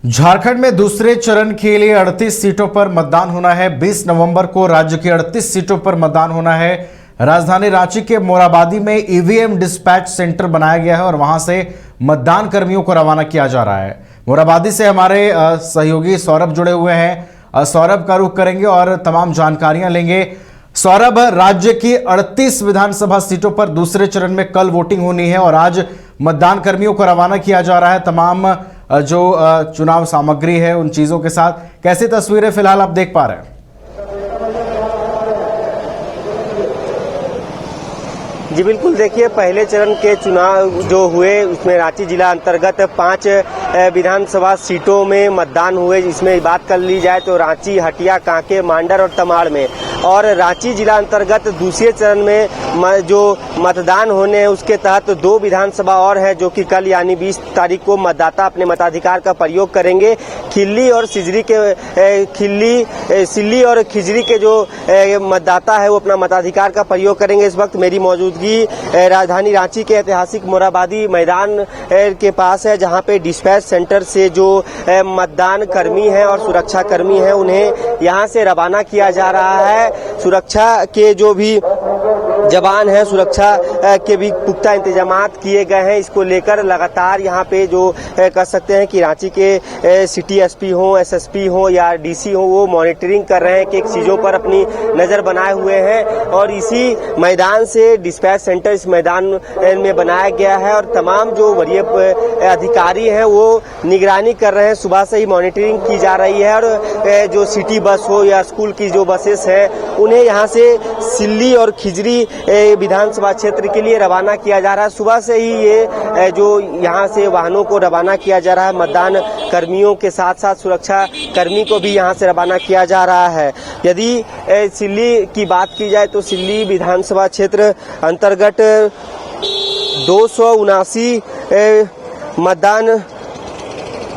झारखंड में दूसरे चरण के लिए 38 सीटों पर मतदान होना है। 20 नवंबर को राज्य की 38 सीटों पर मतदान होना है। राजधानी रांची के मोराबादी में ईवीएम डिस्पैच सेंटर बनाया गया है और वहां से मतदान कर्मियों को रवाना किया जा रहा है। मोराबादी से हमारे सहयोगी सौरभ जुड़े हुए हैं। सौरभ का रुख करेंगे और तमाम जानकारियां लेंगे। सौरभ, राज्य की 38 विधानसभा सीटों पर दूसरे चरण में कल वोटिंग होनी है और आज मतदान कर्मियों को रवाना किया जा रहा है तमाम जो चुनाव सामग्री है उन चीजों के साथ। कैसी तस्वीरें फिलहाल आप देख पा रहे हैं? जी बिल्कुल, देखिए पहले चरण के चुनाव जो हुए उसमें रांची जिला अंतर्गत 5 विधानसभा सीटों में मतदान हुए। इसमें बात कर ली जाए तो रांची, हटिया, कांके, मांडर और तमाड़ में। और रांची जिला अंतर्गत दूसरे चरण में जो मतदान होने हैं उसके तहत 2 विधानसभा और है जो कि कल यानी 20 तारीख को मतदाता अपने मताधिकार का प्रयोग करेंगे। खिल्ली और सिजरी के सिल्ली और खिजरी के जो मतदाता है वो अपना मताधिकार का प्रयोग करेंगे। इस वक्त मेरी मौजूदगी राजधानी रांची के ऐतिहासिक मोराबादी मैदान के पास है, जहां पे डिस्पैच सेंटर से जो मतदान कर्मी हैं और सुरक्षा कर्मी हैं उन्हें यहां से रवाना किया जा रहा है। सुरक्षा के जो भी जवान हैं, सुरक्षा के भी पुख्ता इंतजामात किए गए हैं। इसको लेकर लगातार यहाँ पे जो कह सकते हैं कि रांची के सिटी एसपी हो, एसएसपी हो या डीसी हो, वो मॉनिटरिंग कर रहे हैं कि चीजों पर अपनी नजर बनाए हुए हैं। और इसी मैदान से डिस्पैच सेंटर इस मैदान में बनाया गया है और तमाम जो वरीय अधिकारी हैं वो निगरानी कर रहे हैं। सुबह से ही मॉनिटरिंग की जा रही है और जो सिटी बस हो या स्कूल की जो बसेस हैं उन्हें यहाँ से सिल्ली और खिजरी विधानसभा क्षेत्र के लिए रवाना किया जा रहा है। सुबह से ही ये जो यहाँ से वाहनों को रवाना किया जा रहा है, मतदान कर्मियों के साथ साथ सुरक्षा कर्मी को भी यहाँ से रवाना किया जा रहा है। यदि सिल्ली की बात की जाए तो सिल्ली विधानसभा क्षेत्र अंतर्गत 279 मतदान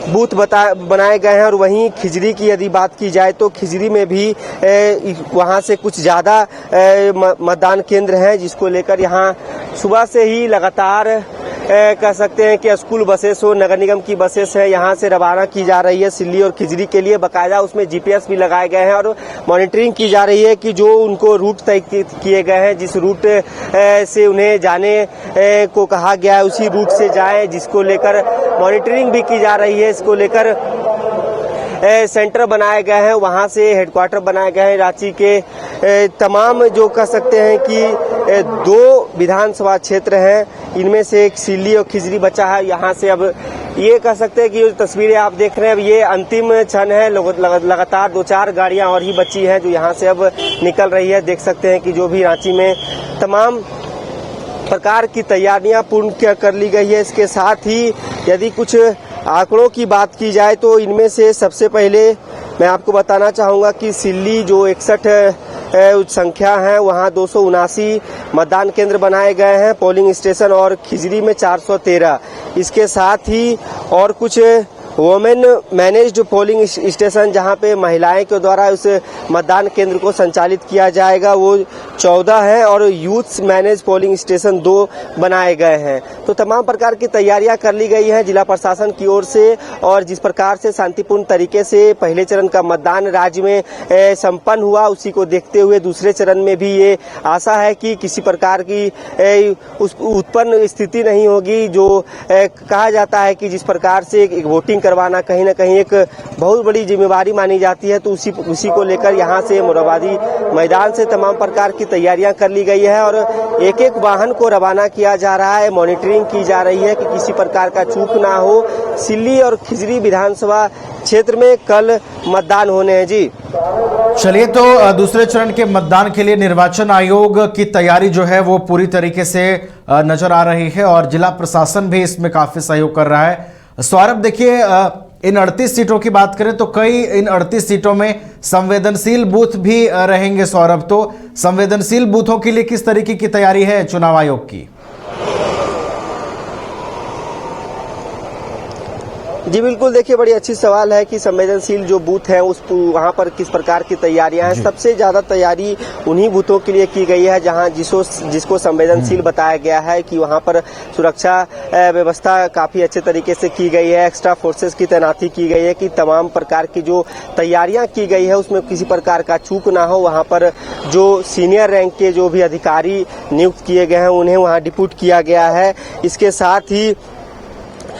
बूथ बनाए गए हैं और वहीं खिजरी की यदि बात की जाए तो खिजरी में भी वहां से कुछ ज़्यादा मतदान केंद्र हैं, जिसको लेकर यहां सुबह से ही लगातार कह सकते हैं कि स्कूल बसेस हो, नगर निगम की बसेस है, यहाँ से रवाना की जा रही है सिल्ली और खिजरी के लिए। बाकायदा उसमें जीपीएस भी लगाए गए हैं और मॉनिटरिंग की जा रही है कि जो उनको रूट तय किए गए हैं, जिस रूट से उन्हें जाने को कहा गया है उसी रूट से जाएं, जिसको लेकर मॉनिटरिंग भी की जा रही है। इसको लेकर सेंटर बनाए गए हैं, वहां से हेडक्वार्टर बनाए गए हैं। रांची के तमाम जो कह सकते हैं कि 2 विधानसभा क्षेत्र हैं, इनमें से एक सिल्ली और खिजरी बचा है। यहाँ से अब ये कह सकते हैं कि जो तस्वीरें आप देख रहे हैं अब ये अंतिम क्षण है। लगातार 2-4 गाड़ियां और ही बची हैं जो यहाँ से अब निकल रही है। देख सकते हैं कि जो भी रांची में तमाम प्रकार की तैयारियां पूर्ण कर ली गई है। इसके साथ ही यदि कुछ आंकड़ों की बात की जाए तो इनमें से सबसे पहले मैं आपको बताना चाहूँगा कि सिल्ली जो 61 संख्या है वहाँ 279 मतदान केंद्र बनाए गए हैं, पोलिंग स्टेशन, और खिजरी में 413। इसके साथ ही और कुछ वोमेन मैनेज्ड पोलिंग स्टेशन जहां पे महिलाएं के द्वारा उस मतदान केंद्र को संचालित किया जाएगा वो 14 है और यूथ मैनेज पोलिंग स्टेशन 2 बनाए गए हैं। तो तमाम प्रकार की तैयारियां कर ली गई हैं जिला प्रशासन की ओर से। और जिस प्रकार से शांतिपूर्ण तरीके से पहले चरण का मतदान राज्य में संपन्न हुआ, उसी को देखते हुए दूसरे चरण में भी ये आशा है कि किसी प्रकार की उत्पन्न स्थिति नहीं होगी। जो कहा जाता है कि जिस प्रकार से एक वोटिंग करवाना कहीं ना कहीं एक बहुत बड़ी जिम्मेवारी मानी जाती है, तो उसी को लेकर यहाँ से मोराबादी मैदान से तमाम प्रकार की तैयारियां कर ली गई है और एक वाहन को रवाना किया जा रहा है। मॉनिटरिंग की जा रही है कि किसी प्रकार का चूक ना हो। सिल्ली और खिजरी विधानसभा क्षेत्र में कल मतदान होने हैं। जी चलिए, तो दूसरे चरण के मतदान के लिए निर्वाचन आयोग की तैयारी जो है वो पूरी तरीके से नजर आ रही है और जिला प्रशासन भी इसमें काफी सहयोग कर रहा है। सौरभ, देखिए इन 38 सीटों की बात करें तो कई इन 38 सीटों में संवेदनशील बूथ भी रहेंगे। सौरभ, तो संवेदनशील बूथों के लिए किस तरीके की तैयारी है चुनाव आयोग की? जी बिल्कुल, देखिए बड़ी अच्छी सवाल है कि संवेदनशील जो बूथ है उस वहाँ पर किस प्रकार की तैयारियां हैं। सबसे ज्यादा तैयारी उन्हीं बूथों के लिए की गई है जहां जिसको संवेदनशील बताया गया है कि वहाँ पर सुरक्षा व्यवस्था काफी अच्छे तरीके से की गई है। एक्स्ट्रा फोर्सेस की तैनाती की गई है कि तमाम प्रकार की जो तैयारियां की गई है उसमें किसी प्रकार का चूक ना हो। वहाँ पर जो सीनियर रैंक के जो भी अधिकारी नियुक्त किए गए हैं उन्हें वहाँ डिप्यूट किया गया है। इसके साथ ही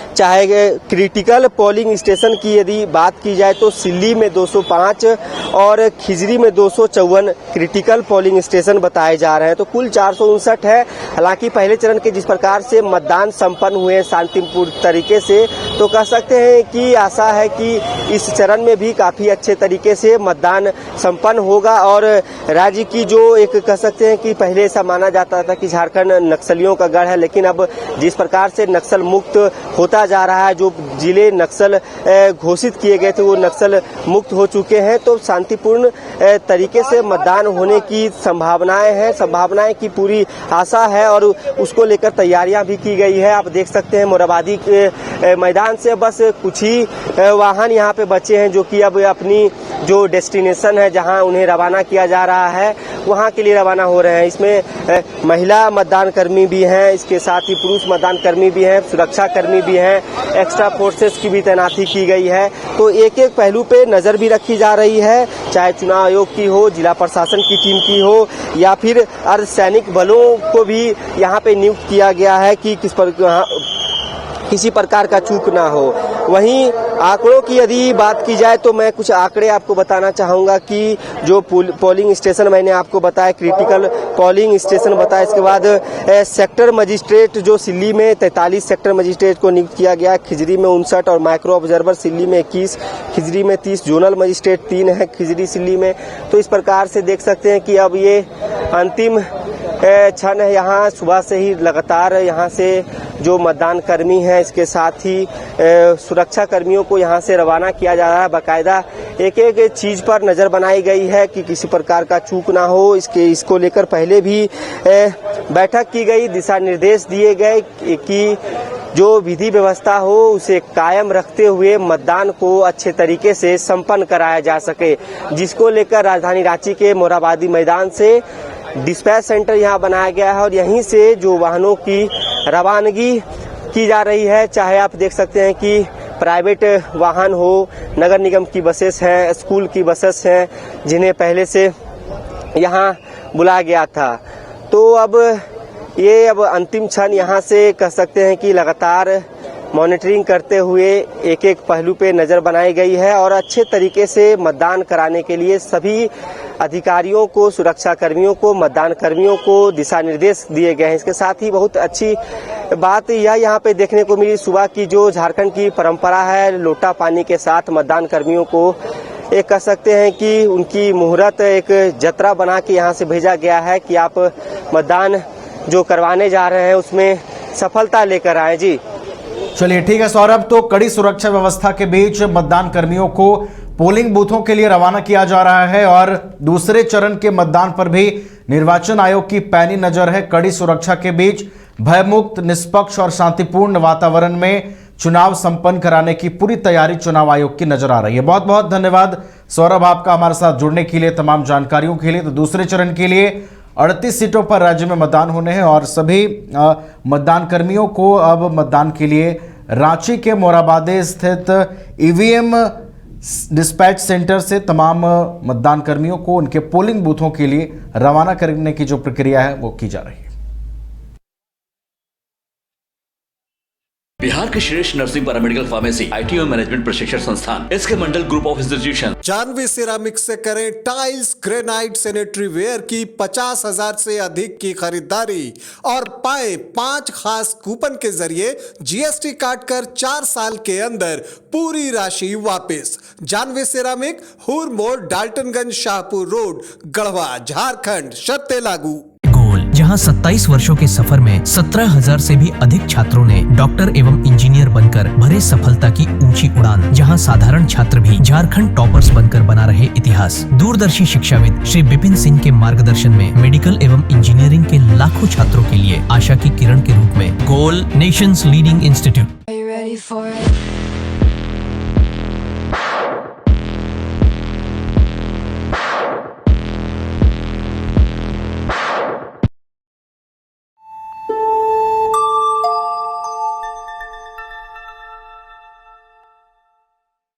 चाहे क्रिटिकल पोलिंग स्टेशन की यदि बात की जाए तो सिल्ली में 205 और खिजरी में 254 क्रिटिकल पोलिंग स्टेशन बताए जा रहे हैं। तो कुल 459 है। हालांकि पहले चरण के जिस प्रकार से मतदान संपन्न हुए शांतिपूर्ण तरीके से, तो कह सकते हैं कि आशा है कि इस चरण में भी काफी अच्छे तरीके से मतदान संपन्न होगा। और राज्य की जो एक कह सकते हैं कि पहले ऐसा माना जाता था कि झारखंड नक्सलियों का गढ़ है, लेकिन अब जिस प्रकार से नक्सल मुक्त होता जा रहा है, जो जिले नक्सल घोषित किए गए थे वो नक्सल मुक्त हो चुके हैं, तो शांतिपूर्ण तरीके से मतदान होने की संभावनाएं की पूरी आशा है और उसको लेकर तैयारियां भी की गई है। आप देख सकते हैं मोराबादी के मैदान से बस कुछ ही वाहन यहाँ पे बचे हैं जो कि अब अपनी जो डेस्टिनेशन है जहां उन्हें रवाना किया जा रहा है वहां के लिए रवाना हो रहे हैं। इसमें महिला मतदान कर्मी भी हैं, इसके साथ ही पुरुष मतदान कर्मी भी हैं, सुरक्षा कर्मी भी हैं, एक्स्ट्रा फोर्सेस की भी तैनाती की गई है। तो एक एक पहलू पे नजर भी रखी जा रही है, चाहे चुनाव आयोग की हो, जिला प्रशासन की टीम की हो या फिर अर्धसैनिक बलों को भी यहाँ पे नियुक्त किया गया है कि किसी प्रकार का चूक ना हो। वहीं आंकड़ों की यदि बात की जाए तो मैं कुछ आंकड़े आपको बताना चाहूंगा कि जो पोलिंग स्टेशन मैंने आपको बताया, क्रिटिकल पोलिंग स्टेशन बताया, इसके बाद सेक्टर मजिस्ट्रेट जो सिल्ली में 43 सेक्टर मजिस्ट्रेट को नियुक्त किया गया, खिजरी में 59 और माइक्रो ऑब्जर्वर सिल्ली में 21, खिजरी में 30, जोनल मजिस्ट्रेट 3 है खिजरी सिल्ली में। तो इस प्रकार से देख सकते हैं कि अब ये अंतिम क्षण है। यहाँ सुबह से ही लगातार यहाँ से जो मतदान कर्मी हैं, इसके साथ ही सुरक्षा कर्मियों को यहाँ से रवाना किया जा रहा है। बाकायदा एक एक चीज पर नजर बनाई गई है कि किसी प्रकार का चूक ना हो। इसको लेकर पहले भी बैठक की गई, दिशा निर्देश दिए गए कि जो विधि व्यवस्था हो उसे कायम रखते हुए मतदान को अच्छे तरीके से संपन्न कराया जा सके, जिसको लेकर राजधानी रांची के मोराबादी मैदान से डिस्पैच सेंटर यहाँ बनाया गया है और यहीं से जो वाहनों की रवानगी की जा रही है, चाहे आप देख सकते हैं कि प्राइवेट वाहन हो, नगर निगम की बसेस हैं, स्कूल की बसेस हैं, जिन्हें पहले से यहाँ बुलाया गया था। तो अब अंतिम क्षण यहाँ से कह सकते हैं कि लगातार मॉनिटरिंग करते हुए एक एक पहलू पे नजर बनाई गई है और अच्छे तरीके से मतदान कराने के लिए सभी अधिकारियों को, सुरक्षा कर्मियों को, मतदान कर्मियों को दिशा निर्देश दिए गए हैं। इसके साथ ही बहुत अच्छी बात यह यहाँ पे देखने को मिली, सुबह की जो झारखंड की परंपरा है, लोटा पानी के साथ मतदान कर्मियों को एक कह सकते हैं कि उनकी मुहूर्त एक जतरा बना के यहाँ से भेजा गया है कि आप मतदान जो करवाने जा रहे हैं उसमें सफलता लेकर आए। जी चलिए ठीक है सौरभ, तो कड़ी सुरक्षा व्यवस्था के बीच मतदान कर्मियों को पोलिंग बूथों के लिए रवाना किया जा रहा है और दूसरे चरण के मतदान पर भी निर्वाचन आयोग की पैनी नजर है। कड़ी सुरक्षा के बीच भयमुक्त, निष्पक्ष और शांतिपूर्ण वातावरण में चुनाव संपन्न कराने की पूरी तैयारी चुनाव आयोग की नजर आ रही है। बहुत बहुत धन्यवाद सौरभ आपका हमारे साथ जुड़ने के लिए, तमाम जानकारियों के लिए। तो दूसरे चरण के लिए 38 सीटों पर राज्य में मतदान होने हैं और सभी मतदान कर्मियों को अब मतदान के लिए रांची के मोराबादी स्थित ईवीएम डिस्पैच सेंटर से तमाम मतदान कर्मियों को उनके पोलिंग बूथों के लिए रवाना करने की जो प्रक्रिया है वो की जा रही है। बिहार के श्रेष्ठ नर्सिंग पैरामेडिकल फार्मेसी आईटी और मैनेजमेंट प्रशिक्षण संस्थान इसके Mandal group of institution Janvi ceramic से करें टाइल्स, ग्रेनाइट, सैनिटरी वेयर की 50,000 से अधिक की खरीदारी और पाए 5 खास कूपन के जरिए जीएसटी काटकर 4 साल के अंदर पूरी राशि वापस। जानवी सिरामिक, हुर मोड़, डाल्टनगंज, शाहपुर रोड, गढ़वा, झारखंड। शर्तें लागू। जहां 27 वर्षों के सफर में 17,000 से भी अधिक छात्रों ने डॉक्टर एवं इंजीनियर बनकर भरे सफलता की ऊंची उड़ान, जहां साधारण छात्र भी झारखंड टॉपर्स बनकर बना रहे इतिहास। दूरदर्शी शिक्षाविद श्री विपिन सिंह के मार्गदर्शन में मेडिकल एवं इंजीनियरिंग के लाखों छात्रों के लिए आशा की किरण के रूप में गोल नेशंस लीडिंग इंस्टीट्यूट